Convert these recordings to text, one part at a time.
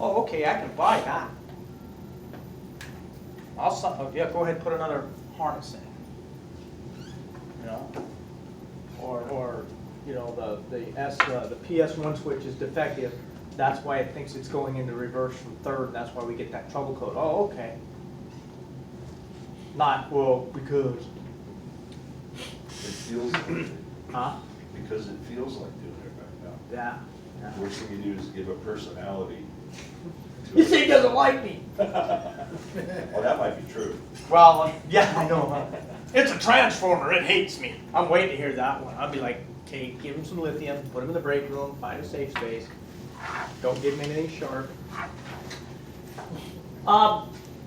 Oh, okay, I can buy that. Yeah, go ahead and put another harness in. You know? Or you know, the PS1 switch is defective. That's why it thinks it's going into reverse from third, and that's why we get that trouble code. Oh, okay. Not, well, because. It feels like it. Huh? Because it feels like doing it right now. Yeah. The worst thing you do is give a personality to You it. see, he doesn't like me. Well, that might be true. Well, yeah, I know. Huh? It's a transformer. It hates me. I'm waiting to hear that one. I'll be like, okay, give him some lithium, put him in the break room, find a safe space. Don't give him anything sharp.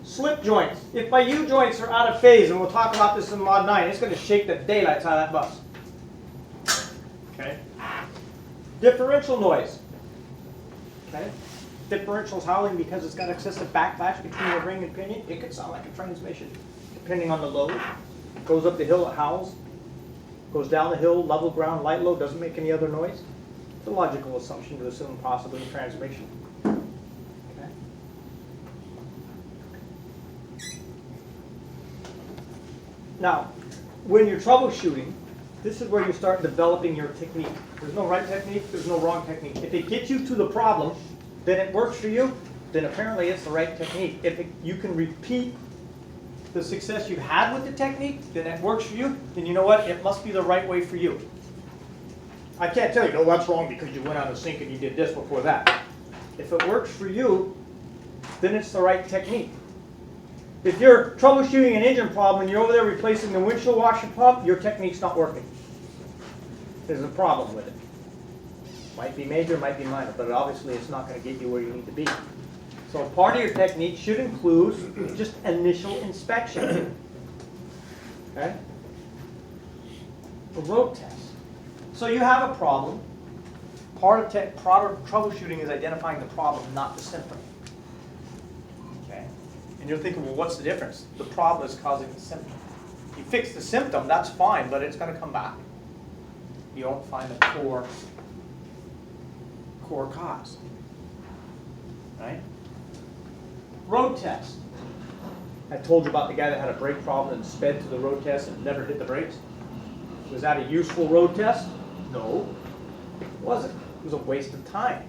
Slip joints. If my U joints are out of phase, and we'll talk about this in Mod 9, it's going to shake the daylights out of that bus. Okay. Differential noise. Okay. Differential's howling because it's got excessive backlash between the ring and pinion. It could sound like a transmission, depending on the load. Goes up the hill, it howls. Goes down the hill, level ground, light load, doesn't make any other noise. It's a logical assumption to assume possibly transmission. Okay. Now, when you're troubleshooting, this is where you start developing your technique. There's no right technique, there's no wrong technique. If it gets you to the problem, then it works for you, then apparently it's the right technique. If you can repeat the success you've had with the technique, then it works for you, then you know what? It must be the right way for you. I can't tell you, no, that's wrong because you went out of sync and you did this before that. If it works for you, then it's the right technique. If you're troubleshooting an engine problem and you're over there replacing the windshield washer pump, your technique's not working. There's a problem with it. Might be major, might be minor, but obviously it's not going to get you where you need to be. So part of your technique should include just initial inspection. Okay? A road test. So you have a problem. Part of troubleshooting is identifying the problem, not the symptom. Okay? And you're thinking, well, what's the difference? The problem is causing the symptom. You fix the symptom, that's fine, but it's going to come back. You don't find the core cause. Right? Road test. I told you about the guy that had a brake problem and sped to the road test and never hit the brakes. Was that a useful road test? No, it wasn't. It was a waste of time.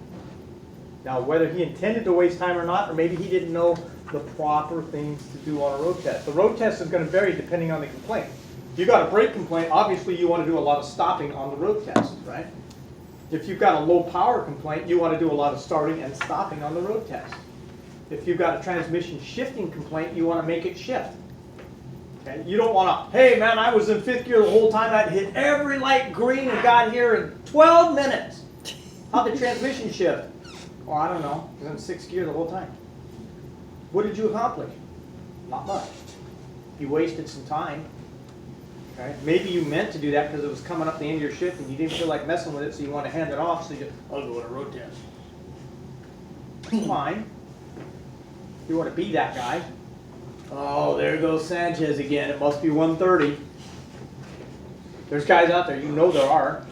Now, whether he intended to waste time or not, or maybe he didn't know the proper things to do on a road test. The road test is going to vary depending on the complaint. If you've got a brake complaint, obviously you want to do a lot of stopping on the road test, right? If you've got a low power complaint, you want to do a lot of starting and stopping on the road test. If you've got a transmission shifting complaint, you want to make it shift. Okay? You don't want to, hey man, I was in 5th gear the whole time, I'd hit every light green and got here in 12 minutes. How'd the transmission shift? Well, I don't know, I was in 6th gear the whole time. What did you accomplish? Not much. You wasted some time. Okay? Maybe you meant to do that because it was coming up the end of your shift and you didn't feel like messing with it, so you want to hand it off, so you I'll go on a road test. That's fine. You want to be that guy. Oh, there goes Sanchez again. It must be 1:30. There's guys out there, you know there are.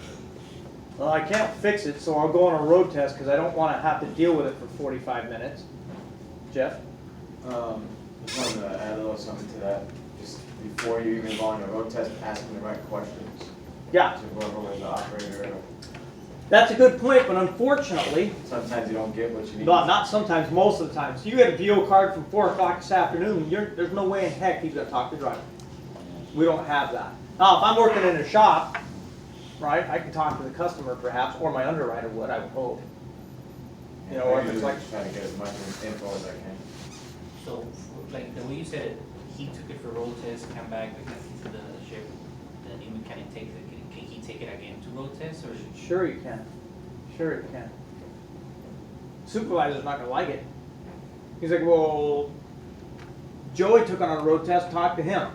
Well, I can't fix it, so I'll go on a road test because I don't want to have to deal with it for 45 minutes. Jeff? Just wanted to add a little something to that. Just before you even go on a road test, asking the right questions. Yeah. To whoever was the operator. That's a good point, but unfortunately, Sometimes you don't get what you need. not sometimes, most of the time. So you get a VO card from 4 o'clock this afternoon, there's no way in heck he's going to talk to the driver. We don't have that. Now, if I'm working in a shop, right, I can talk to the customer perhaps, or my underwriter would, I would hope. You know, or if it's like trying to get as much info as I can. So, like the way you said it, he took it for road test, came back, we got into the ship, the new mechanic takes it. Can he take it again to road test, or? Sure you can. Sure you can. Supervisor's not going to like it. He's like, well, Joey took it on a road test, talk to him.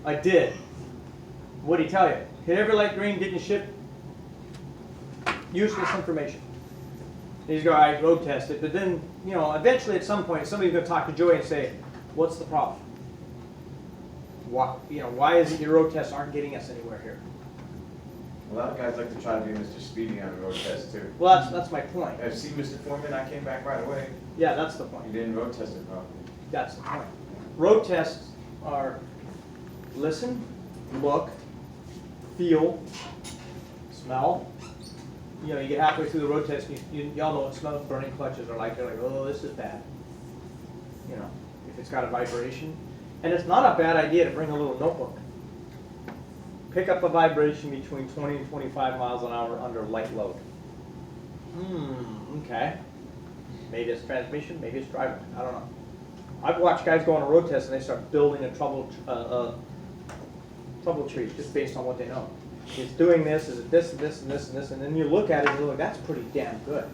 I did. What'd he tell you? Hit every light green, didn't ship. Useless information. He's going, I road tested, but then, you know, eventually at some point, somebody's going to talk to Joey and say, what's the problem? Why is it your road tests aren't getting us anywhere here? A lot of guys like to try to be Mr. Speedy on a road test too. Well, that's my point. I've seen Mr. Foreman, I came back right away. Yeah, that's the He point. didn't road test it properly. That's the point. Road tests are listen, look, feel, smell. You know, you get halfway through the road test, y'all know what smells burning clutches are like. You're like, oh, this is bad. You know, if it's got a vibration. And it's not a bad idea to bring a little notebook. Pick up a vibration between 20 and 25 miles an hour under light load. Okay. Maybe it's transmission, maybe it's driving. I don't know. I've watched guys go on a road test and they start building a trouble trees just based on what they know. It's doing this, is it this, and this, and this, and this, and then you look at it and you're like, that's pretty damn good.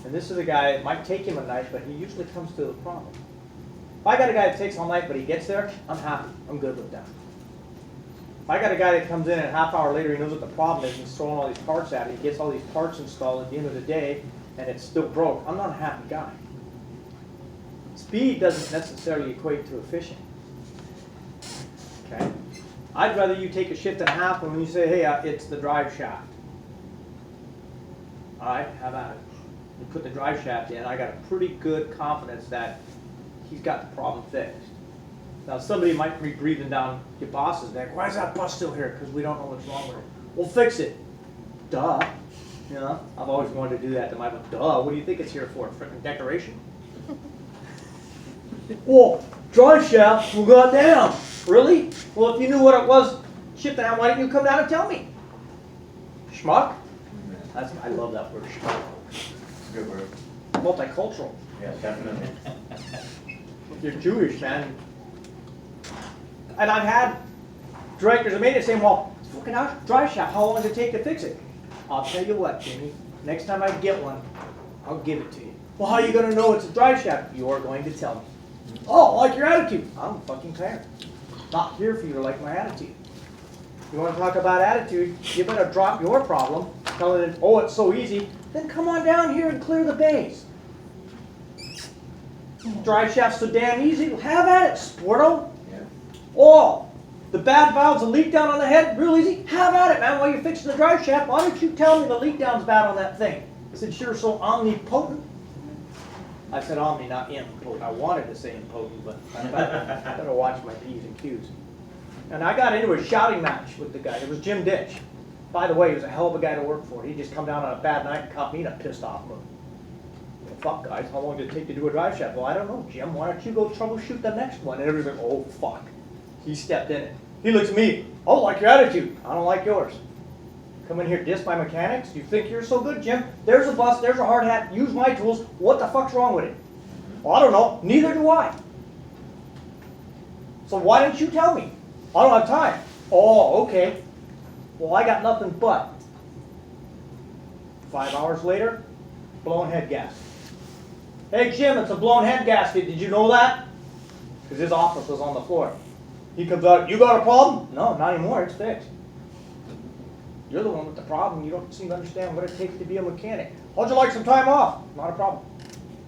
And this is a guy, it might take him a night, but he usually comes to the problem. If I got a guy that takes all night, but he gets there, I'm happy. I'm good with that. If I got a guy that comes in and a half hour later, he knows what the problem is, and he's throwing all these parts at it, he gets all these parts installed at the end of the day, and it's still broke, I'm not a happy guy. Speed doesn't necessarily equate to efficient. Okay? I'd rather you take a shift and a half when you say, hey, it's the drive shaft. All right, how about it? You put the drive shaft in, I got a pretty good confidence that he's got the problem fixed. Now, somebody might be breathing down your boss's neck. Why is that bus still here? Because we don't know what's wrong with it. We'll fix it. Duh. You know, I've always wanted to do that to my boss. Duh, what do you think it's here for? Freaking decoration. Well, drive shaft, well, goddamn. Really? Well, if you knew what it was, shit, then why didn't you come down and tell me? Schmuck? I love that word, schmuck. It's a good word. Multicultural. Yeah, definitely. If you're Jewish, man. And I've had directors of maintenance saying, well, it's fucking out drive shaft. How long does it take to fix it? I'll tell you what, Jimmy. Next time I get one, I'll give it to you. Well, how are you going to know it's a drive shaft? You're going to tell me. Oh, I like your attitude. I'm a fucking parent. Not here for you to like my attitude. You want to talk about attitude, you better drop your problem, telling it, oh, it's so easy. Then come on down here and clear the bays. Drive shaft's so damn easy. Have at it, sporto. Yeah. Oh, the bad valve's a leak down on the head, real easy. Have at it, man, while you're fixing the drive shaft. Why don't you tell me the leak down's bad on that thing? Since you're so omnipotent. I said omni, not impotent. I wanted to say impotent, but I better watch my P's and Q's. And I got into a shouting match with the guy. It was Jim Ditch. By the way, he was a hell of a guy to work for. He'd just come down on a bad night and caught me in a pissed off mood. Well, fuck, guys, how long did it take to do a drive shaft? Well, I don't know, Jim. Why don't you go troubleshoot the next one? And everybody's like, oh, fuck. He stepped in it. He looks at me. I don't like your attitude. I don't like yours. Come in here, diss my mechanics? You think you're so good, Jim? There's a bus, there's a hard hat, use my tools. What the fuck's wrong with it? Well, I don't know. Neither do I. So why didn't you tell me? I don't have time. Oh, okay. Well, I got nothing but. 5 hours later, blown head gasket. Hey, Jim, it's a blown head gasket. Did you know that? Because his office was on the floor. He comes out, you got a problem? No, not anymore. It's fixed. You're the one with the problem. You don't seem to understand what it takes to be a mechanic. How'd you like some time off? Not a problem.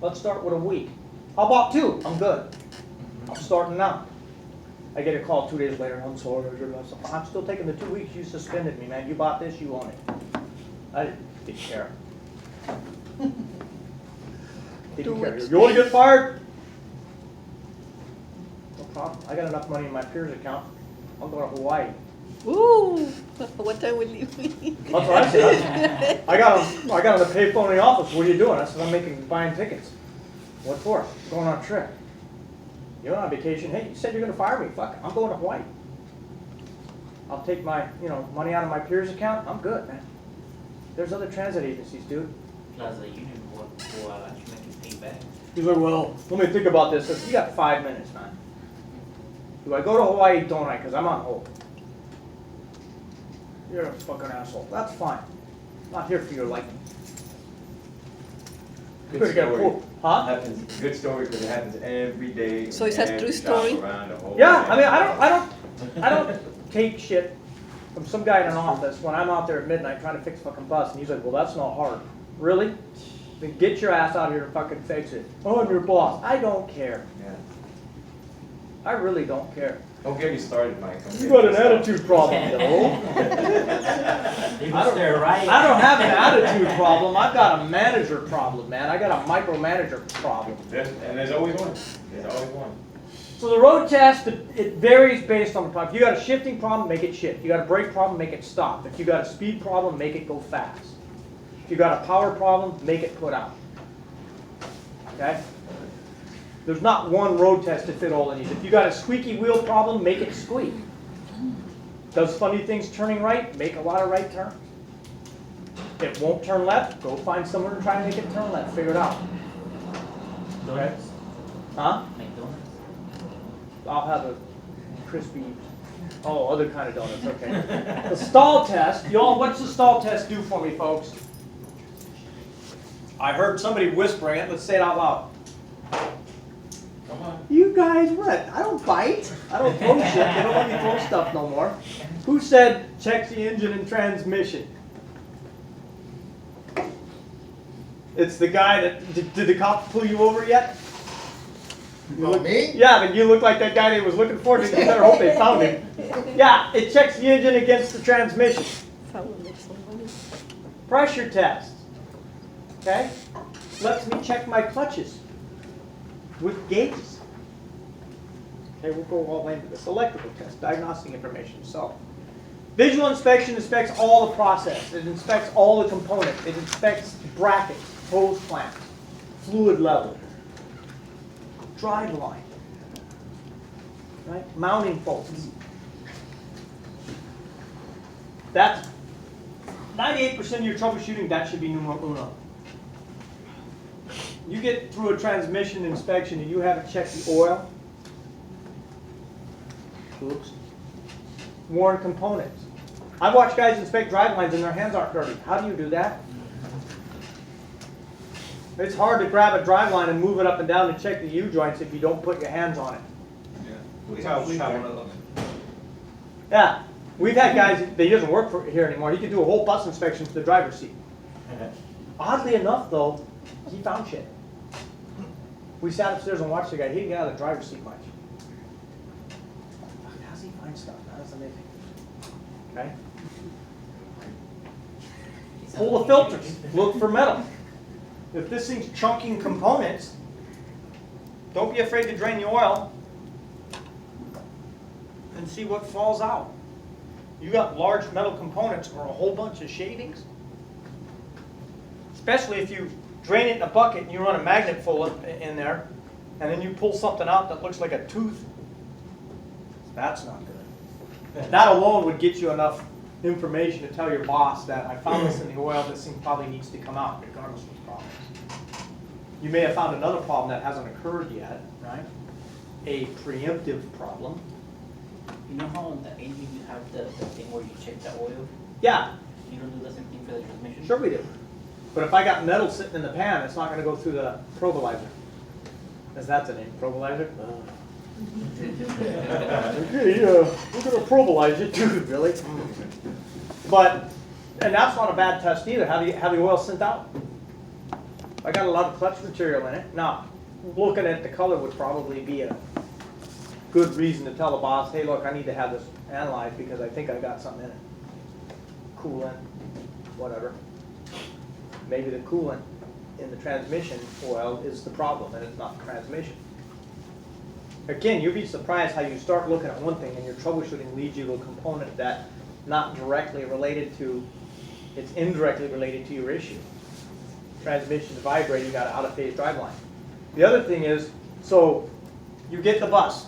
Let's start with a week. How about 2? I'm good. I'm starting now. I get a call 2 days later. I'm sorry. I'm still taking the 2 weeks. You suspended me, man. You bought this. You own it. I didn't care. Didn't care. You want to get fired? No problem. I got enough money in my peers account. I'll go to Hawaii. Ooh, what time will you be? That's what I said. I got on the payphone in the office. What are you doing? I said, I'm buying tickets. What for? Going on a trip. You're on vacation. Hey, you said you're going to fire me. Fuck it. I'm going to Hawaii. I'll take my, money out of my peers account. I'm good, man. There's other transit agencies, dude. Plus the union will actually make you pay back. He's like, well, let me think about this. I said, you got 5 minutes, man. Do I go to Hawaii? Don't I? Because I'm on hold. You're a fucking asshole. That's fine. Not here for your liking. You're Good gonna get a story. pool. Huh? Happens, good story because it happens every day. So is that every true shop story? around the whole Yeah, day. I mean, I don't take shit from some guy in an office when I'm out there at midnight trying to fix a fucking bus, and he's like, well, that's not hard. Really? Then get your ass out here and fucking fix it. Oh, I'm your boss. I don't care. Yeah. I really don't care. Don't get me started, Mike. Don't You get got me an started. attitude problem, though. You I don't- stare right. I don't have an attitude problem, I've got a manager problem, man. I got a micromanager problem. And there's always one. There's always one. So the road test, it varies based on the problem. If you got a shifting problem, make it shift. If you got a brake problem, make it stop. If you got a speed problem, make it go fast. If you got a power problem, make it put out. Okay? There's not one road test to fit all of these. If you got a squeaky wheel problem, make it squeak. Does funny things turning right, make a lot of right turns. It won't turn left, go find somewhere to try and make it turn left, figure it out. Donuts? Huh? Make donuts? I'll have a crispy, other kind of donuts, okay. The stall test, y'all, what's the stall test do for me, folks? I heard somebody whispering it, let's say it out loud. Come on. You guys, what? I don't bite. I don't throw shit. They don't let me throw stuff no more. Who said check the engine and transmission? It's the guy that, did the cops pull you over yet? Oh, me? Yeah, but you look like that guy they was looking for. You better hope they found him. Yeah, it checks the engine against the transmission. Someone makes some money. Pressure test. Okay? Lets me check my clutches with gauges. Okay, we'll go all into this. Electrical test, diagnostic information. So, visual inspection inspects all the process. It inspects all the components. It inspects brackets, hose clamps, fluid level, drive line, right? Mounting bolts. That's 98% of your troubleshooting. That should be numero uno. You get through a transmission inspection and you haven't checked the oil. Oops. Worn components. I've watched guys inspect drive lines and their hands aren't dirty. How do you do that? It's hard to grab a drive line and move it up and down and check the U-joints if you don't put your hands on it. We have one of them. Yeah. We've had guys, he doesn't work for here anymore. He could do a whole bus inspection to the driver's seat. Oddly enough, though, he found shit. We sat upstairs and watched the guy. He didn't get out of the driver's seat much. How's he find stuff? That's amazing. Okay. Pull the filters. Look for metal. If this thing's chunking components, don't be afraid to drain the oil and see what falls out. You got large metal components or a whole bunch of shavings, especially if you drain it in a bucket and you run a magnet full in there, and then you pull something out that looks like a tooth. That's not good. That alone would get you enough information to tell your boss that I found this in the oil, this thing probably needs to come out regardless of the problems. You may have found another problem that hasn't occurred yet, right? A preemptive problem. You know how on the engine you have the thing where you check the oil? Yeah, You don't do the same thing for the transmission? sure we do. But if I got metal sitting in the pan, it's not gonna go through the probolizer. Because that's a name, probolizer? Okay, we're gonna probolize it too, really. But, and that's not a bad test either, have the oil sent out. I got a lot of clutch material in it. Now, looking at the color would probably be a good reason to tell the boss, hey, look, I need to have this analyzed because I think I got something in it. Coolant, whatever. Maybe the coolant in the transmission oil is the problem and it's not the transmission. Again, you'd be surprised how you start looking at one thing and your troubleshooting leads you to a component that not directly related to, it's indirectly related to your issue. Transmission's vibrating, you got an out-of-phase drive line. The other thing is, so you get the bus.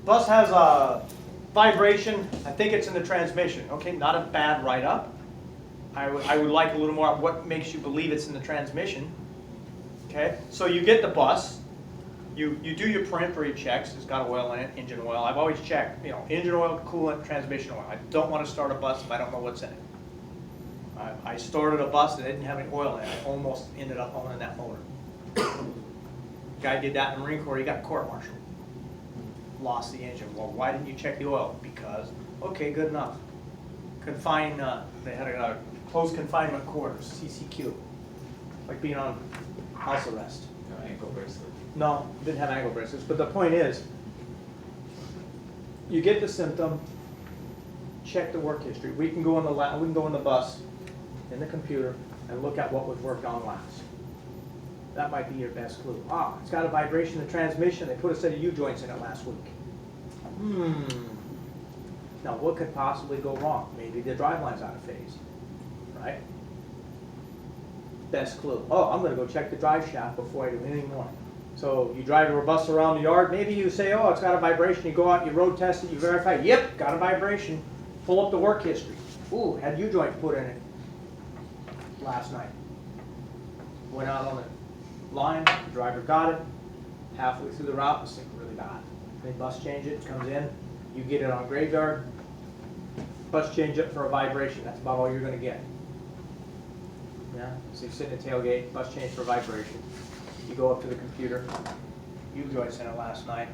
Bus has a vibration, I think it's in the transmission. Okay, not a bad write-up. I would like a little more of what makes you believe it's in the transmission. Okay, so you get the bus. You do your peremptory checks. It's got oil in it, engine oil. I've always checked, engine oil, coolant, transmission oil. I don't want to start a bus if I don't know what's in it. I started a bus that didn't have any oil in it. I almost ended up owning that motor. Guy did that in the Marine Corps. He got court-martialed. Lost the engine. Well, why didn't you check the oil? Because, okay, good enough. They had a closed confinement quarters, CCQ. Like being on house arrest. No, ankle bracelet. No, didn't have ankle bracelets. But the point is, you get the symptom, check the work history. We can go in the bus, in the computer, and look at what was worked on last. That might be your best clue. Ah, it's got a vibration in the transmission. They put a set of U-joints in it last week. Now, what could possibly go wrong? Maybe the drive line's out of phase, right? Best clue. Oh, I'm going to go check the drive shaft before I do anything more. So you drive your bus around the yard. Maybe you say, oh, it's got a vibration. You go out, you road test it, you verify. Yep, got a vibration. Pull up the work history. Ooh, had U-joint put in it last night. Went out on the line. The driver got it. Halfway through the route, the sync really bad. They bus change it. It comes in. You get it on graveyard. Bus change it for a vibration. That's about all you're going to get. Yeah. So you sit in the tailgate. Bus change for vibration. You go up to the computer, U-joints in it last night.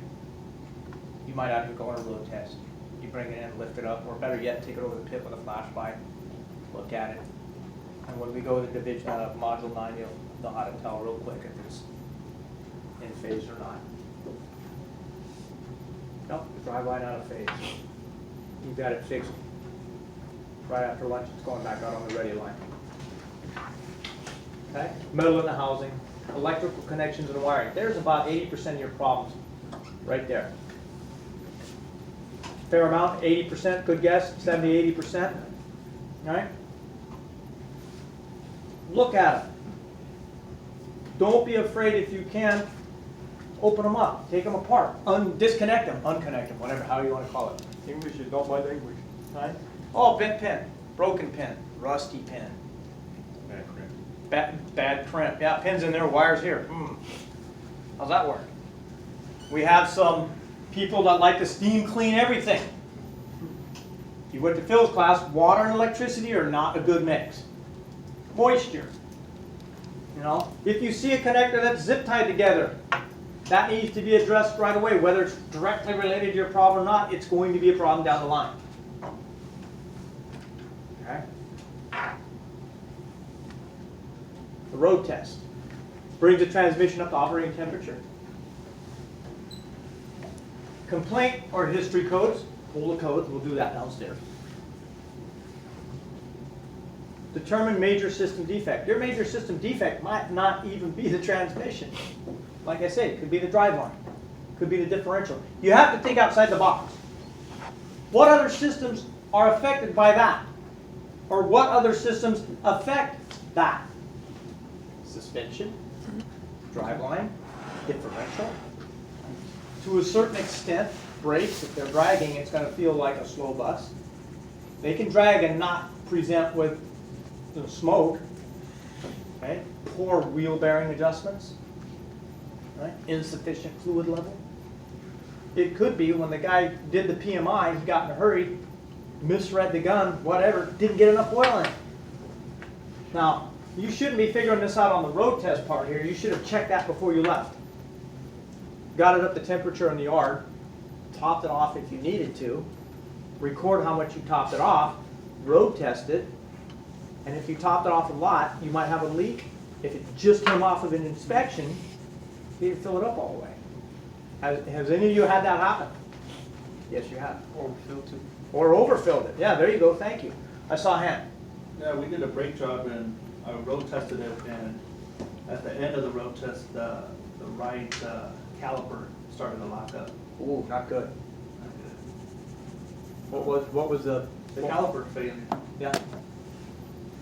You might not even go on a road test. You bring it in, lift it up, or better yet, take it over the pit with a flashlight, look at it. And when we go to the division module 9, you'll know how to tell real quick if it's in phase or not. Nope, the drive line out of phase. You've got it fixed. Right after lunch, it's going back out on the ready line. Okay, metal in the housing. Electrical connections and wiring. There's about 80% of your problems right there. Fair amount, 80%, good guess, 70, 80%. All right? Look at them. Don't be afraid if you can. Open them up, take them apart, disconnect them, unconnect them, whatever, how you want to call it. English is not my language. Right? Oh, bent pin, broken pin, rusty pin. Bad crimp. Yeah, pins in there, wires here. How's that work? We have some people that like to steam clean everything. You went to Phil's class, water and electricity are not a good mix. Moisture. You know, if you see a connector that's zip tied together, that needs to be addressed right away. Whether it's directly related to your problem or not, it's going to be a problem down the line. Okay? The road test brings the transmission up to operating temperature. Complaint or history codes. Pull the codes. We'll do that downstairs. Determine major system defect. Your major system defect might not even be the transmission. Like I say, it could be the drive line. Could be the differential. You have to think outside the box. What other systems are affected by that? Or what other systems affect that? Suspension, driveline, differential. To a certain extent, brakes, if they're dragging, it's going to feel like a slow bus. They can drag and not present with smoke. Okay? Poor wheel bearing adjustments. Right? Insufficient fluid level. It could be when the guy did the PMI, he got in a hurry, misread the gun, whatever, didn't get enough oil in it. Now, you shouldn't be figuring this out on the road test part here. You should have checked that before you left. Got it up to temperature in the yard, topped it off if you needed to, record how much you topped it off, road test it, and if you topped it off a lot, you might have a leak. If it just came off of an inspection, you didn't fill it up all the way. Has any of you had that happen? Yes, you have. Overfilled too. Or overfilled it. Yeah, there you go. Thank you. I saw a hand. Yeah, we did a brake job and I road tested it, and at the end of the road test, the right caliper started to lock up. Ooh, not good. What was the caliper failure. Yeah.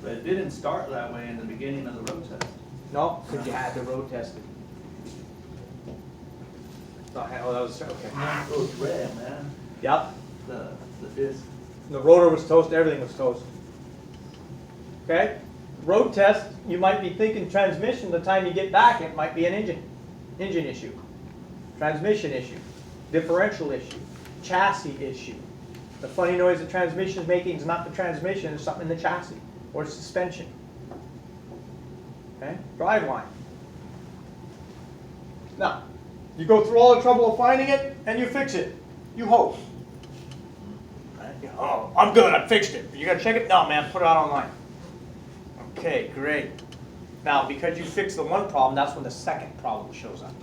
But it didn't start that way in the beginning of the road test. No, because you had the road tested. Oh, that was okay. It goes red, man. Yep. The disc. The rotor was toast. Everything was toast. Okay. Road test. You might be thinking transmission. The time you get back, it might be an engine issue, transmission issue, differential issue, chassis issue. The funny noise the transmission is making is not the transmission. It's something in the chassis or suspension. Okay. Drive line. Now, you go through all the trouble of finding it, and you fix it. You hope. Right? Oh, I'm good. I fixed it. You got to check it? No, man. Put it out online. Okay, great. Now, because you fixed the one problem, that's when the second problem shows up.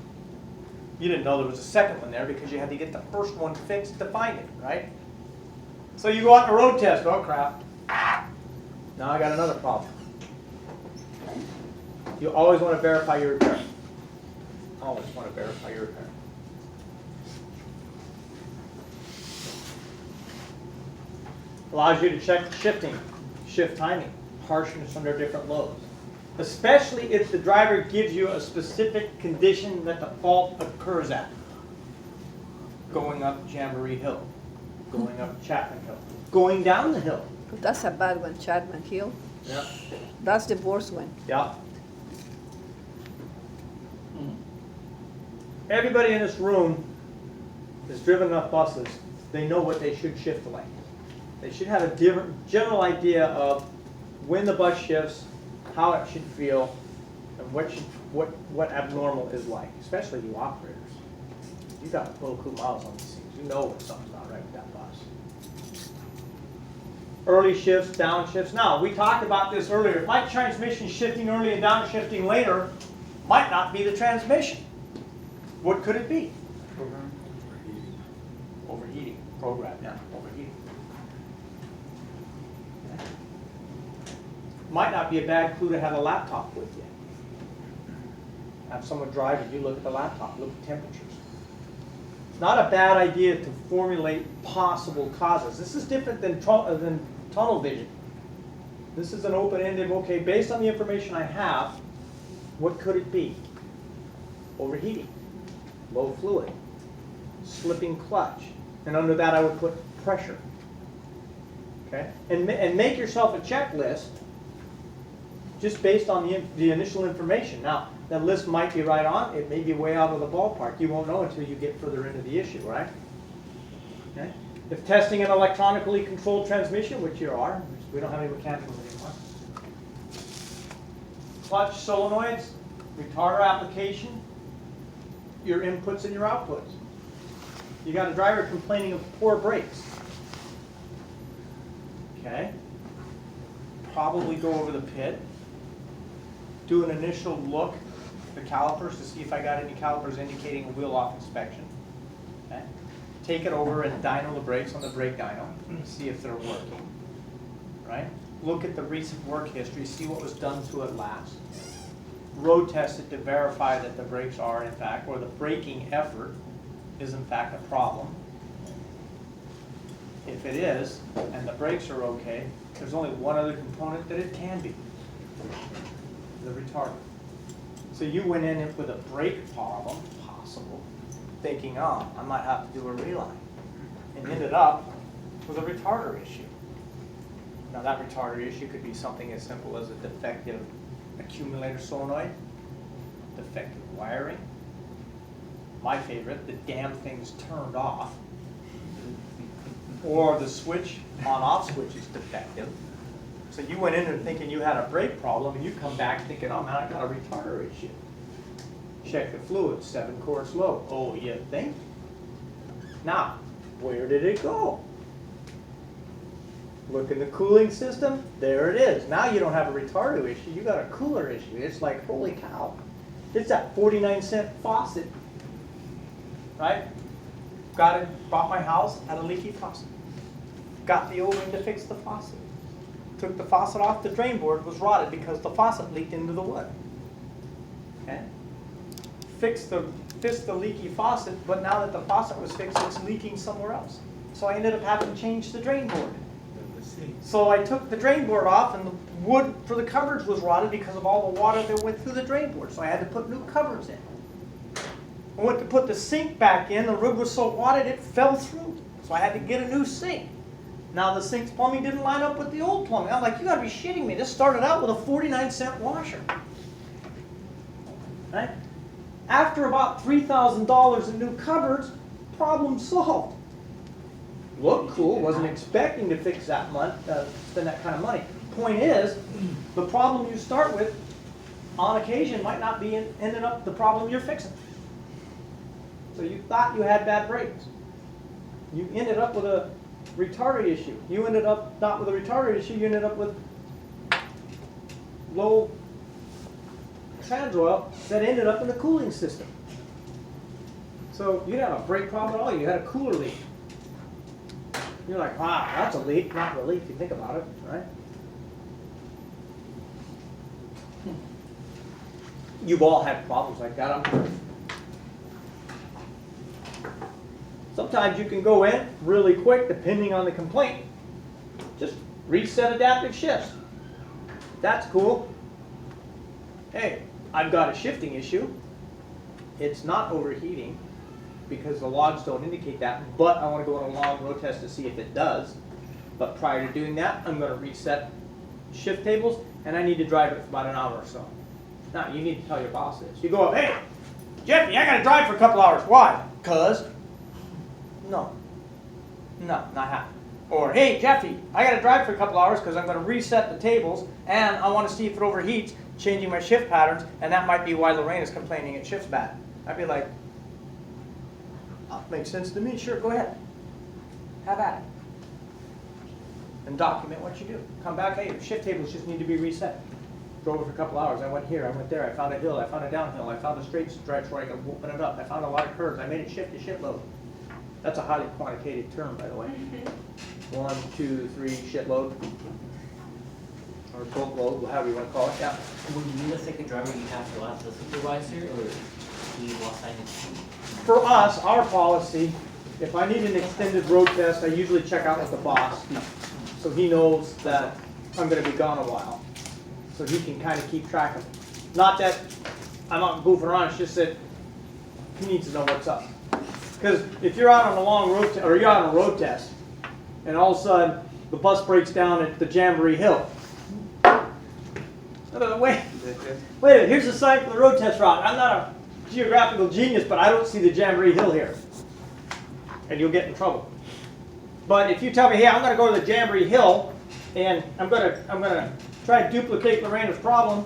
You didn't know there was a second one there because you had to get the first one fixed to find it, right? So you go out on a road test, oh crap. Now I got another problem. You always want to verify your repair. Always want to verify your repair. Allows you to check shifting, shift timing, harshness under different loads. Especially if the driver gives you a specific condition that the fault occurs at. Going up Jamboree Hill, going up Chapman Hill, going down the hill. That's a bad one, Chapman Hill. Yeah. That's the worst one. Yeah. Everybody in this room has driven enough buses, they know what they should shift like. They should have a general idea of when the bus shifts, how it should feel, and what abnormal is like, especially you operators. You got local miles on these things. You know when something's not right with that bus. Early shifts, downshifts. Now, we talked about this earlier. If my transmission's shifting early and downshifting later, might not be the transmission. What could it be? Overheating. Program, yeah, overheating. Might not be a bad clue to have a laptop with you. Have someone drive and you look at the laptop, look at temperatures. It's not a bad idea to formulate possible causes. This is different than tunnel vision. This is an open-ended, okay, based on the information I have, what could it be? Overheating, low fluid, slipping clutch, and under that I would put pressure. Okay, and make yourself a checklist just based on the initial information. Now, that list might be right on, it may be way out of the ballpark. You won't know until you get further into the issue, right? Okay. If testing an electronically controlled transmission, which you are, we don't have any mechanicals anymore. Clutch, solenoids, retarder application, your inputs and your outputs. You got a driver complaining of poor brakes. Okay. Probably go over the pit. Do an initial look at the calipers to see if I got any calipers indicating a wheel off inspection. Okay. Take it over and dyno the brakes on the brake dyno, see if they're working. Right? Look at the recent work history, see what was done to it last. Road test it to verify that the brakes are in fact, or the braking effort is in fact a problem. If it is, and the brakes are okay, there's only one other component that it can be. The retarder. So you went in with a brake problem, possible, thinking, oh, I might have to do a reline, and ended up with a retarder issue. Now that retarder issue could be something as simple as a defective accumulator solenoid, defective wiring, my favorite, the damn thing's turned off, or the switch, on-off switch is defective. So you went in there thinking you had a brake problem, and you come back thinking, oh man, I got a retarder issue. Check the fluid, 7 quarts low. Oh, you think? Now, where did it go? Look in the cooling system, there it is. Now you don't have a retarder issue, you got a cooler issue. It's like, holy cow. It's that 49-cent faucet, right? Got it, bought my house, had a leaky faucet. Got the O-ring to fix the faucet. Took the faucet off, the drain board was rotted because the faucet leaked into the wood. Okay? Fixed the leaky faucet, but now that the faucet was fixed, it's leaking somewhere else. So I ended up having to change the drain board. So I took the drain board off, and the wood for the cupboards was rotted because of all the water that went through the drain board. So I had to put new cupboards in. I went to put the sink back in, the roof was so watered it fell through. So I had to get a new sink. Now the sink's plumbing didn't line up with the old plumbing. I'm like, you gotta be shitting me. This started out with a 49-cent washer. Right? After about $3,000 in new cupboards, problem solved. Looked cool, wasn't expecting to fix that much, spend that kind of money. Point is, the problem you start with, on occasion, might not be ending up the problem you're fixing. So you thought you had bad brakes. You ended up with a retarder issue. You ended up not with a retarder issue, you ended up with low trans oil that ended up in the cooling system. So you didn't have a brake problem at all, you had a cooler leak. You're like, wow, that's a leak, not really, if you think about it, right? You've all had problems like that, I'm sure. Sometimes you can go in really quick, depending on the complaint. Just reset adaptive shifts. That's cool. Hey, I've got a shifting issue. It's not overheating because the logs don't indicate that, but I want to go on a log road test to see if it does. But prior to doing that, I'm going to reset shift tables, and I need to drive it for about an hour or so. Now, you need to tell your boss this. You go up, hey, Jeffy, I got to drive for a couple hours. Why? 'Cause. No, not happening. Or, hey, Jeffy, I got to drive for a couple hours because I'm going to reset the tables, and I want to see if it overheats, changing my shift patterns, and that might be why Lorraine is complaining it shifts bad. I'd be like, oh, makes sense to me. Sure, go ahead. Have at it. And document what you do. Come back, hey, your shift tables just need to be reset. Drove it for a couple hours. I went here, I went there. I found a hill, I found a downhill. I found a straight stretch where I could open it up. I found a lot of curves. I made it shift to shitload. That's a highly quantitative term, by the way. 1, 2, 3, shitload. Or boatload, however you want to call it, yeah. When you need a second driver, you have to ask the supervisor, or he will assign it to you? For us, our policy, if I need an extended road test, I usually check out with the boss. So he knows that I'm going to be gone a while. So he can kind of keep track of it. Not that I'm not goofing around, it's just that he needs to know what's up. Because if you're out on a long road, or you're out on a road test, and all of a sudden the bus breaks down at the Jamboree Hill. Wait a minute, here's the sign for the road test route. I'm not a geographical genius, but I don't see the Jamboree Hill here. And you'll get in trouble. But if you tell me, hey, I'm going to go to the Jamboree Hill, and I'm going to try and duplicate Lorena's problem,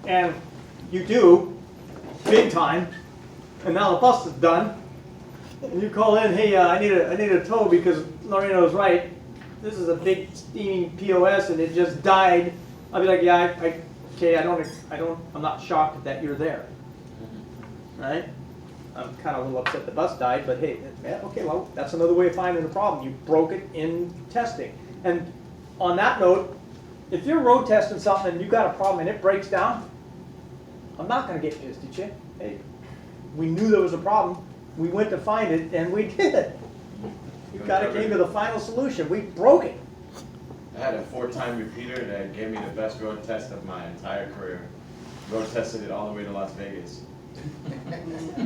and you do, big time, and now the bus is done, and you call in, hey, I need a tow because Lorena was right. This is a big steaming POS and it just died. I'll be like, yeah, okay, I'm not shocked that you're there, right? I'm kind of a little upset the bus died, but hey, yeah, okay, well, that's another way of finding the problem. You broke it in testing. And on that note, if you're road testing something and you got a problem and it breaks down, I'm not going to get pissed at you. Hey, we knew there was a problem. We went to find it, and we did. We kind of came to the final solution. We broke it. I had a 4-time repeater that gave me the best road test of my entire career. Road tested it all the way to Las Vegas.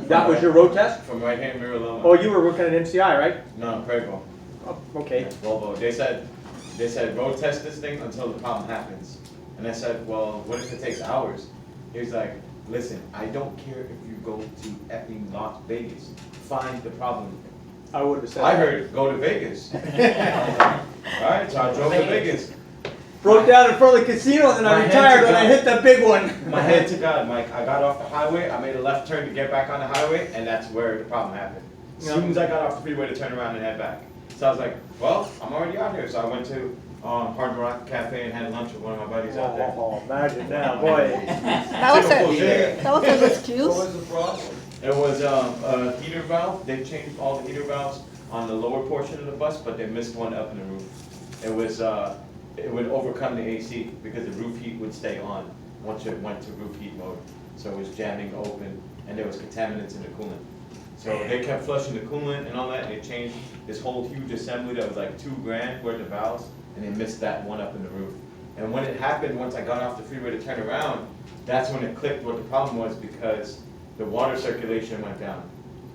That was your road test? From right here in Miraloma. Oh, you were working at MCI, right? No, Prevo. Oh, okay. Yeah, Volvo. They said road test this thing until the problem happens. And I said, well, what if it takes hours? He was like, listen, I don't care if you go to effing Las Vegas. Find the problem. I would have said I that. heard go to Vegas. Alright, so I drove to Vegas. Broke down in front of the casino, and then I My retired head's when I gone. hit the big one. My head to God, Mike, I got off the highway, I made a left turn to get back on the highway, and that's where the problem happened. As soon as I got off the freeway to turn around and head back. So I was like, well, I'm already out here. So I went to Hard Rock Cafe and had lunch with one of my buddies out there. Oh, imagine that, boy. That was an What excuse. was the problem? It was a heater valve. They changed all the heater valves on the lower portion of the bus, but they missed one up in the roof. It was it would overcome the AC because the roof heat would stay on once it went to roof heat mode. So it was jamming open, and there was contaminants in the coolant. So they kept flushing the coolant and all that, and they changed this whole huge assembly that was like $2,000 worth of valves, and they missed that one up in the roof. And when it happened, once I got off the freeway to turn around, that's when it clicked what the problem was, because the water circulation went down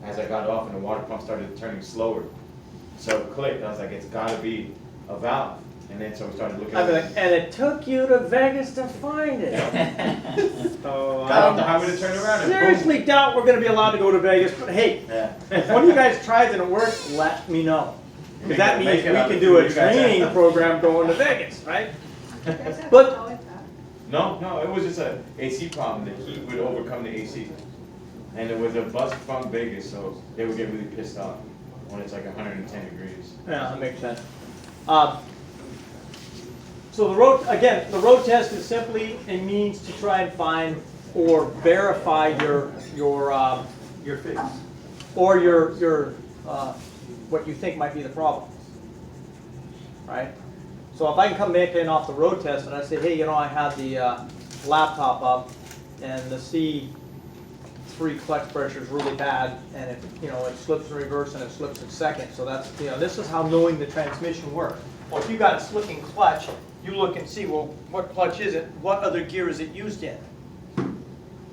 as I got off, and the water pump started turning slower. So it clicked. I was like, it's got to be a valve. And then so we started looking. I'd be like, and it took you to Vegas to find it. So, Got off the highway to turn around, and boom. seriously doubt we're going to be allowed to go to Vegas, but hey, Yeah. if one of you guys tries and it works, let me know. Because that Make means it we up can if do a you guys have training that. program going to Vegas, right? But But- No, it was just a AC problem. The heat would overcome the AC. And it was a bus from Vegas, so they would get really pissed off when it's like 110 degrees. Yeah, that makes sense. So the road test is simply a means to try and find or verify your fix. or your what you think might be the problem, right? So if I can come back in off the road test and I say, hey, you know, I had the laptop up and the C3 clutch pressure is really bad, and it slips in reverse and it slips in second. So that's, this is how knowing the transmission works. Well, if you got a slipping clutch, you look and see, well, what clutch is it? What other gear is it used in?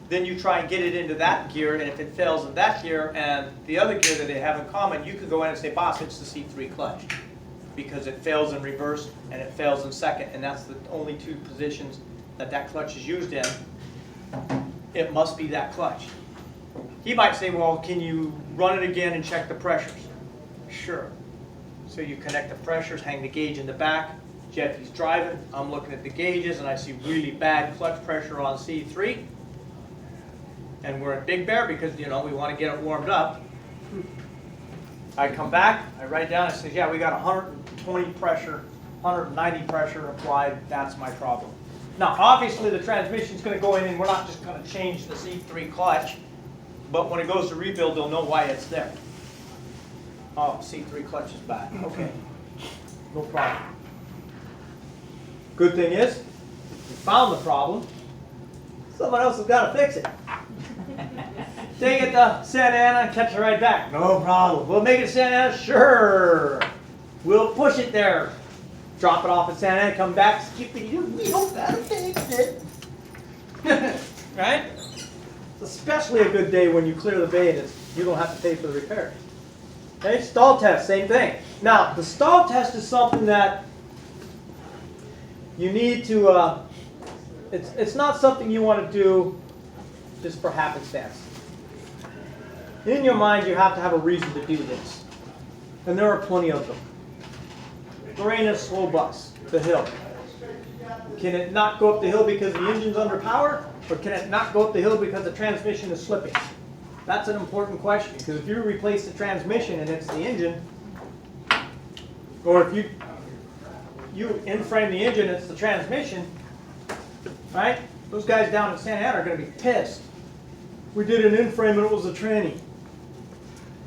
Then you try and get it into that gear, and if it fails in that gear and the other gear that they have in common, you could go in and say, boss, it's the C3 clutch, because it fails in reverse and it fails in second, and that's the only two positions that clutch is used in. It must be that clutch. He might say, well, can you run it again and check the pressures? Sure. So you connect the pressures, hang the gauge in the back. Jeffy's driving, I'm looking at the gauges, and I see really bad clutch pressure on C3. And we're at Big Bear because, we want to get it warmed up. I come back, I write down, I say, yeah, we got 120 pressure, 190 pressure applied, that's my problem. Now, obviously the transmission's going to go in and we're not just going to change the C3 clutch, but when it goes to rebuild, they'll know why it's there. Oh, C3 clutch is bad. Okay, no problem. Good thing is, we found the problem. Someone else has got to fix it. Take it to Santa Ana and catch it right back. No problem. We'll make it Santa Ana? Sure. We'll push it there. Drop it off at Santa Ana, come back, we hope that'll fix it. Right? It's especially a good day when you clear the bay and you don't have to pay for the repairs. Okay, stall test, same thing. Now, the stall test is something that you need to, it's not something you want to do just for happenstance. In your mind, you have to have a reason to do this. And there are plenty of them. Lorena's slow bus, the hill. Can it not go up the hill because the engine's under power? Or can it not go up the hill because the transmission is slipping? That's an important question, because if you replace the transmission and it's the engine, or if you in-frame the engine and it's the transmission, right? Those guys down in Santa Ana are going to be pissed. We did an in-frame and it was a tranny.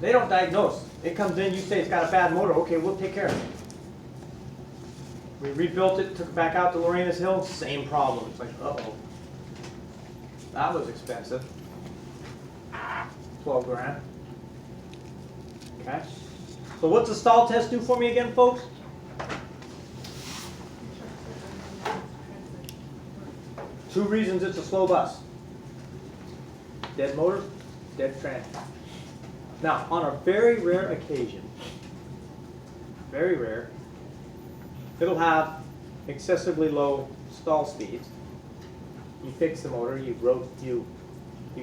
They don't diagnose. It comes in, you say it's got a bad motor, okay, we'll take care of it. We rebuilt it, took it back out to Lorena's Hill, same problem. It's like, uh-oh. That was expensive. 12 grand. Okay. So what's the stall test do for me again, folks? Two reasons it's a slow bus. Dead motor, dead transmission. Now, on a very rare occasion, very rare, it'll have excessively low stall speeds. You fix the motor, you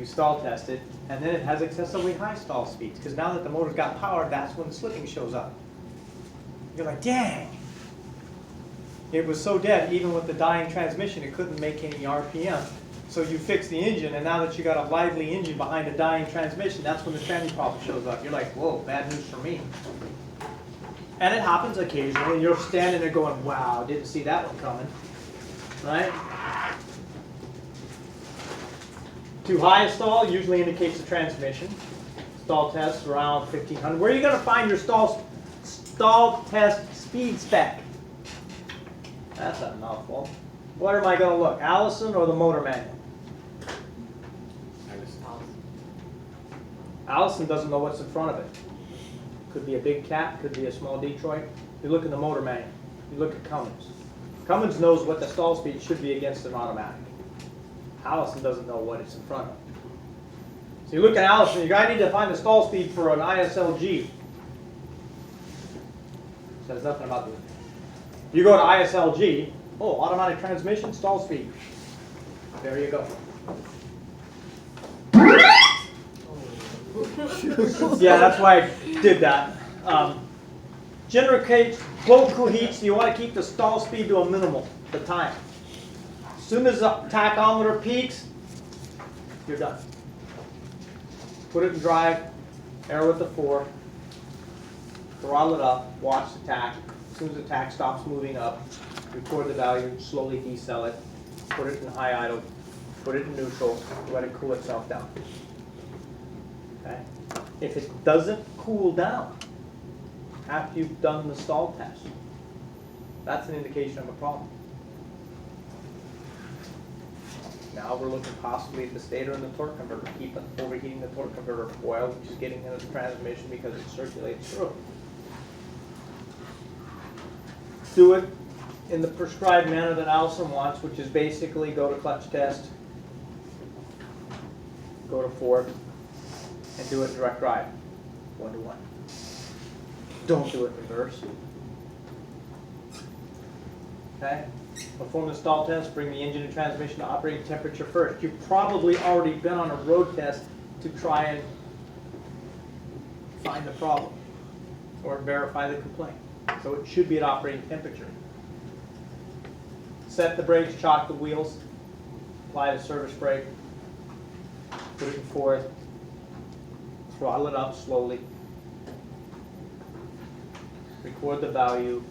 stall test it, and then it has excessively high stall speeds, because now that the motor's got power, that's when the slipping shows up. You're like, dang! It was so dead, even with the dying transmission, it couldn't make any RPM. So you fix the engine, and now that you got a lively engine behind a dying transmission, that's when the tranny problem shows up. You're like, whoa, bad news for me. And it happens occasionally, and you're standing there going, wow, didn't see that one coming. Right? Too high a stall usually indicates the transmission. Stall test around 1500. Where are you going to find your stall test speed spec? That's a mouthful. What am I going to look? Allison or the motor manual? Allison doesn't know what's in front of it. Could be a big cat, could be a small Detroit. You look in the motor manual. You look at Cummins. Cummins knows what the stall speed should be against an automatic. Allison doesn't know what it's in front of. So you look at Allison, you gotta need to find the stall speed for an ISLG. Says nothing about this. You go to ISLG, oh, automatic transmission, stall speed. There you go. Yeah, that's why I did that. Generate blow coheats, you want to keep the stall speed to a minimal, the time. As soon as the tachometer peaks, you're done. Put it in drive, air with the 4, throttle it up, watch the tach. As soon as the tach stops moving up, record the value, slowly decel it, put it in high idle, put it in neutral, let it cool itself down. Okay? If it doesn't cool down after you've done the stall test, that's an indication of a problem. Now we're looking possibly at the stator and the torque converter, overheating the torque converter oil, which is getting into the transmission because it circulates through. Do it in the prescribed manner that Allison wants, which is basically go to clutch test, go to fourth, and do it in direct drive, 1-to-1. Don't do it in reverse. Okay? Perform the stall test, bring the engine and transmission to operating temperature first. You've probably already been on a road test to try and find the problem or verify the complaint. So it should be at operating temperature. Set the brakes, chock the wheels, apply the service brake, push it forth, throttle it up slowly, record the value,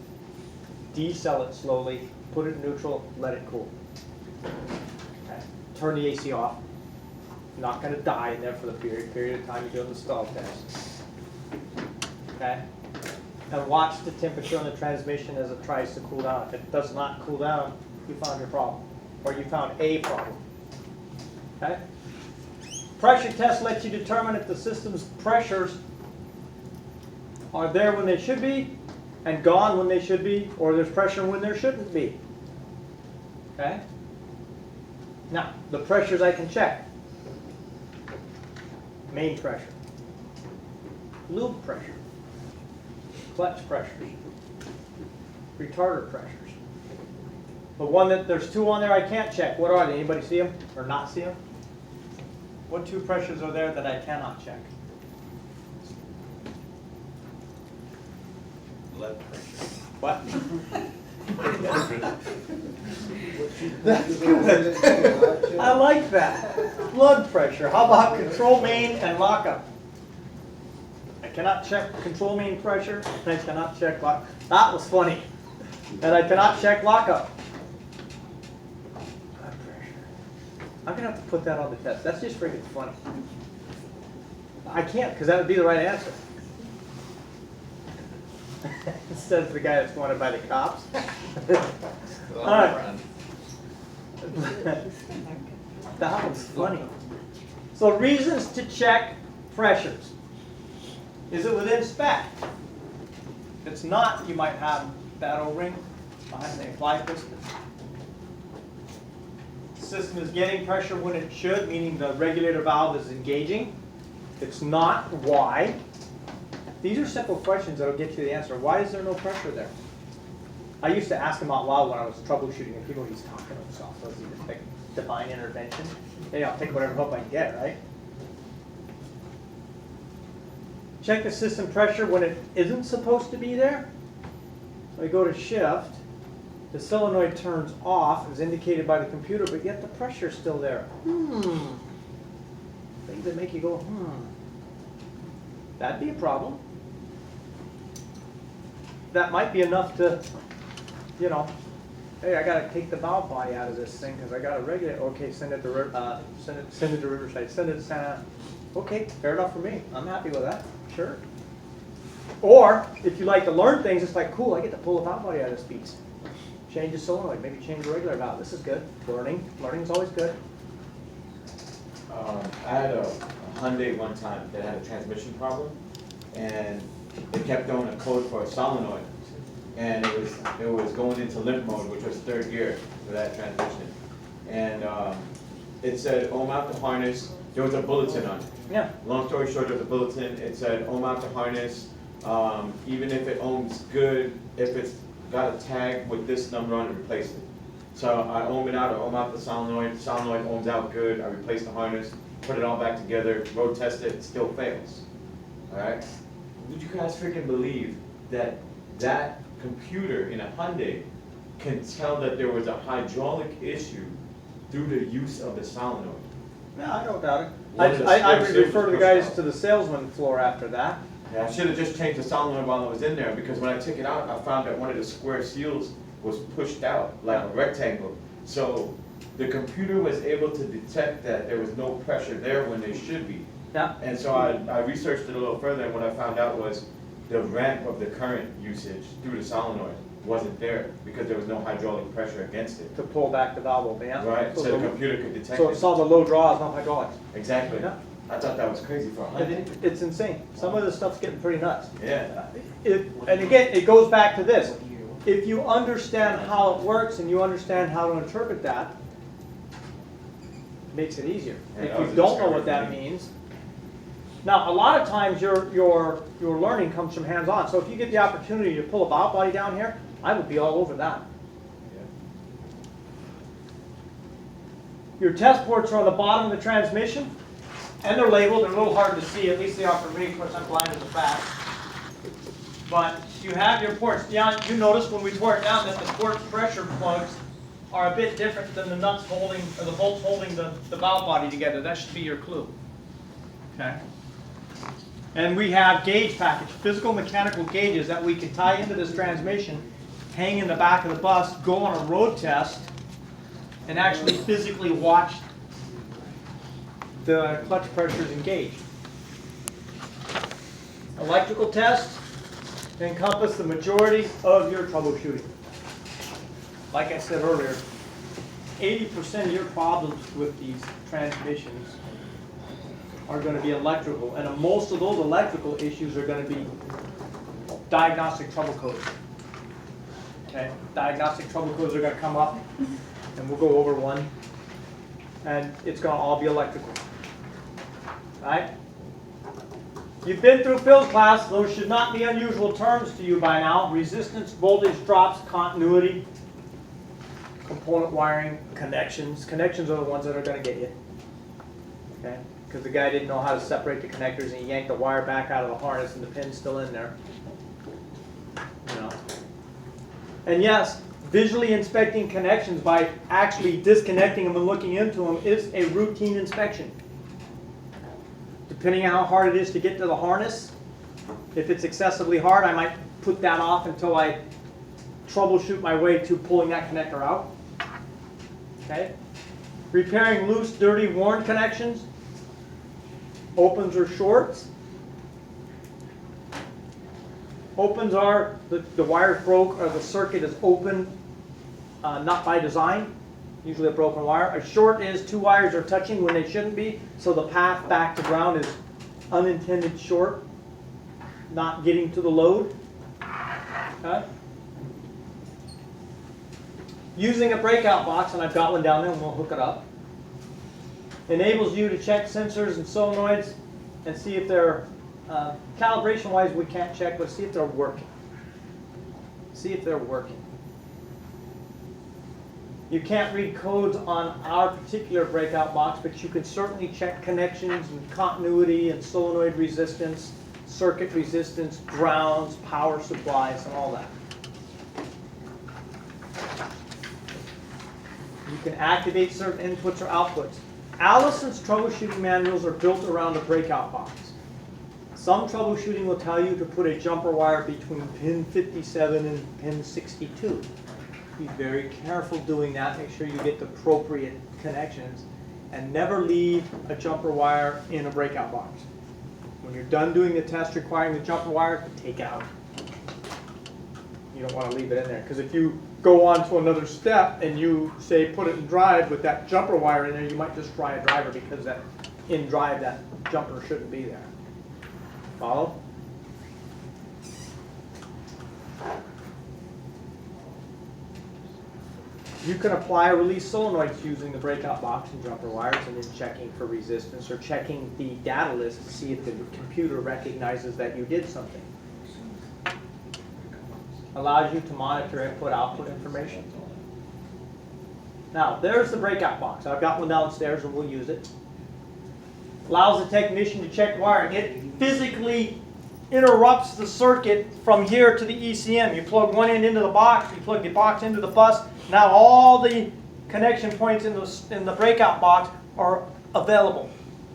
decel it slowly, put it in neutral, let it cool. Okay. Turn the AC off. You're not going to die in there for the period of time you're doing the stall test. Okay? And watch the temperature on the transmission as it tries to cool down. If it does not cool down, you found your problem, or you found a problem. Okay? Pressure test lets you determine if the system's pressures are there when they should be and gone when they should be, or there's pressure when there shouldn't be. Okay? Now, the pressures I can check. Main pressure, lube pressure, clutch pressures, retarder pressures. The one that there's two on there I can't check. What are they? Anybody see them or not see them? What two pressures are there that I cannot check? Blood pressure. What? I like that. Blood pressure. How about control main and lockup? I cannot check control main pressure, and I cannot check lock. That was funny. And I cannot check lockup. Blood pressure. I'm gonna have to put that on the test. That's just freaking funny. I can't, because that would be the right answer. Says the guy that's wanted by the cops. All right. That was funny. So reasons to check pressures. Is it within spec? If it's not, you might have that O-ring behind the fly piston. The system is getting pressure when it should, meaning the regulator valve is engaging. If it's not, why? These are simple questions that will get you the answer. Why is there no pressure there? I used to ask them out loud when I was troubleshooting, and people would be talking to themselves. So it's either like divine intervention. Hey, I'll take whatever help I can get, right? Check the system pressure when it isn't supposed to be there. So we go to shift. The solenoid turns off, as indicated by the computer, but yet the pressure is still there. Things that make you go, That'd be a problem. That might be enough to, you know, hey, I got to take the valve body out of this thing because I got to regulate. Okay, send it to send it to Riverside. Send it to Santa. Okay, fair enough for me. I'm happy with that. Sure. Or if you like to learn things, it's like, cool, I get to pull the valve body out of this piece. Change the solenoid, maybe change the regular valve. This is good. Learning is always good. I had a Hyundai one time that had a transmission problem, and it kept throwing a code for a solenoid, and it was going into limp mode, which was third gear for that transmission, and it said ohm out the harness. There was a bulletin on it. Yeah. Long story short, there was a bulletin. It said ohm out the harness. Even if it ohms good, if it's got a tag with this number on it, replace it. So I ohm it out, I ohm out the solenoid ohms out good, I replace the harness, put it all back together, road test it, it still fails. Alright? Would you guys freaking believe that that computer in a Hyundai can tell that there was a hydraulic issue through the use of the solenoid? No, I don't doubt it. One of the I would square refer the circles guys pushed to the salesman floor after that. Yeah, I should have just changed the solenoid while I was in there, because when I took it out, I found that one of the square seals was pushed out like a rectangle. So the computer was able to detect that there was no pressure there when there should be. Yeah. And so I researched it a little further, and what I found out was the ramp of the current usage through the solenoid wasn't there because there was no hydraulic pressure against it. To pull back the valve open, yeah? Right, so the the- computer could detect So it. it saw the low draws, no hydraulics. Exactly. Yeah. I thought that was crazy for a Honda. It's insane. Some of this stuff's getting pretty nuts. Yeah. And again, it goes back to this. If you understand how it works and you understand how to interpret that, it makes it easier. Yeah, If that was you a don't know discovery what for that me. means, now a lot of times your learning comes from hands-on. So if you get the opportunity to pull a valve body down here, I would be all over that. Your test ports are on the bottom of the transmission, and they're labeled. They're a little hard to see, at least they are for me, of course I'm blind as a bat. But you have your ports. Yeah, you notice when we tore it down that the port pressure plugs are a bit different than the nuts holding, or the bolts holding the valve body together. That should be your clue. Okay. And we have gauge package, physical mechanical gauges that we can tie into this transmission, hang in the back of the bus, go on a road test, and actually physically watch the clutch pressures engaged. Electrical tests encompass the majority of your troubleshooting. Like I said earlier, 80% of your problems with these transmissions are going to be electrical, and most of those electrical issues are going to be diagnostic trouble codes. Okay, diagnostic trouble codes are going to come up, and we'll go over one, and it's going to all be electrical. Right? You've been through Phil's class. Those should not be unusual terms to you by now. Resistance, voltage drops, continuity, component wiring, connections. Connections are the ones that are going to get you. Okay? Because the guy didn't know how to separate the connectors, and he yanked the wire back out of the harness, and the pin's still in there. You know. And yes, visually inspecting connections by actually disconnecting them and looking into them is a routine inspection. Depending on how hard it is to get to the harness, if it's excessively hard, I might put that off until I troubleshoot my way to pulling that connector out. Okay? Repairing loose, dirty, worn connections, opens or shorts. Opens are the wire broke or the circuit is open, not by design, usually a broken wire. A short is two wires are touching when they shouldn't be, so the path back to ground is unintended short, not getting to the load. Okay. Using a breakout box, and I've got one down there and we'll hook it up, enables you to check sensors and solenoids and see if they're, calibration wise we can't check, but see if they're working. See if they're working. You can't read codes on our particular breakout box, but you can certainly check connections and continuity and solenoid resistance, circuit resistance, grounds, power supplies, and all that. You can activate certain inputs or outputs. Allison's troubleshooting manuals are built around a breakout box. Some troubleshooting will tell you to put a jumper wire between pin 57 and pin 62. Be very careful doing that. Make sure you get the appropriate connections, and never leave a jumper wire in a breakout box. When you're done doing the test requiring the jumper wire, take it out. You don't want to leave it in there, because if you go on to another step and you say put it in drive with that jumper wire in there, you might just fry a driver, because that in drive that jumper shouldn't be there. Follow? You can apply or release solenoids using the breakout box and jumper wires, and then checking for resistance or checking the data list to see if the computer recognizes that you did something. Allows you to monitor input-output information. Now, there's the breakout box. I've got one downstairs and we'll use it. Allows the technician to check wiring. It physically interrupts the circuit from here to the ECM. You plug one end into the box, you plug the box into the bus. Now all the connection points in the breakout box are available.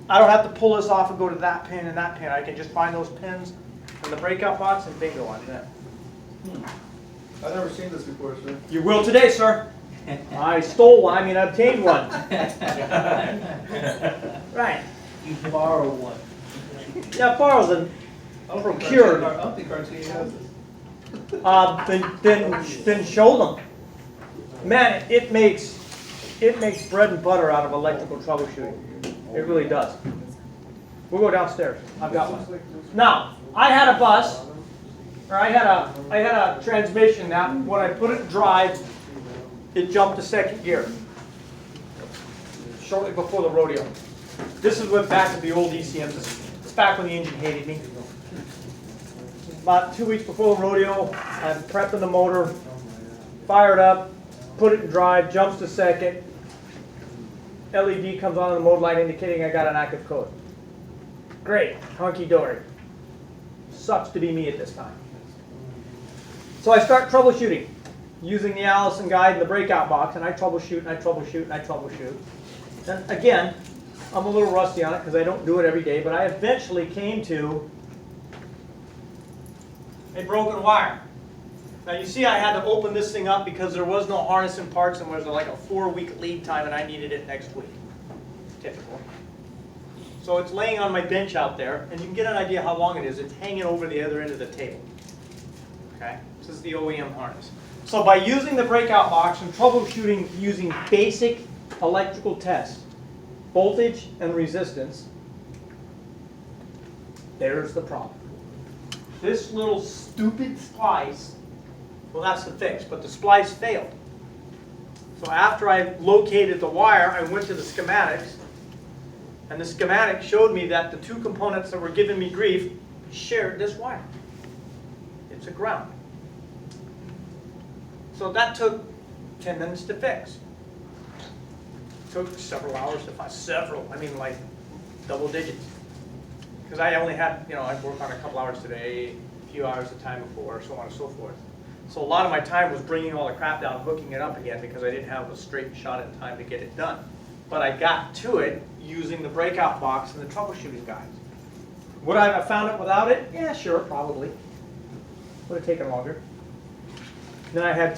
I don't have to pull this off and go to that pin and that pin. I can just find those pins in the breakout box and bingo on that. I've never seen this before, sir. You will today, sir. I stole one, I obtained one. Right. You borrow one. Yeah, borrows them. I don't From think Cure. I don't think Cartier has this. Then show them. Man, it makes bread and butter out of electrical troubleshooting. It really does. We'll go downstairs. I've got one. Now, I had a bus, or I had a transmission that when I put it in drive, it jumped to second gear. Shortly before the rodeo. This is what back to the old ECMs. It's back when the engine hated me. About 2 weeks before the rodeo, I'm prepping the motor, fired up, put it in drive, jumps to second. LED comes on in the mode light indicating I got an active code. Great, hunky dory. Sucks to be me at this time. So I start troubleshooting using the Allison guide and the breakout box, and I troubleshoot and I troubleshoot and I troubleshoot. And again, I'm a little rusty on it because I don't do it every day, but I eventually came to a broken wire. Now you see I had to open this thing up because there was no harness and parts and there was like a 4-week lead time and I needed it next week. Typical. So it's laying on my bench out there and you can get an idea how long it is. It's hanging over the other end of the table. Okay, this is the OEM harness. So by using the breakout box and troubleshooting using basic electrical tests, voltage and resistance, there's the problem. This little stupid splice, well that's the fix, but the splice failed. So after I located the wire, I went to the schematics, and the schematic showed me that the two components that were giving me grief shared this wire. It's a ground. So that took 10 minutes to fix. Took several hours to find, I mean like double digits. Because I only had, I'd work on a couple hours today, a few hours the time before, so on and so forth. So a lot of my time was bringing all the crap down, hooking it up again, because I didn't have a straight shot in time to get it done. But I got to it using the breakout box and the troubleshooting guides. Would I have found it without it? Yeah, sure, probably. Would have taken longer. Then I had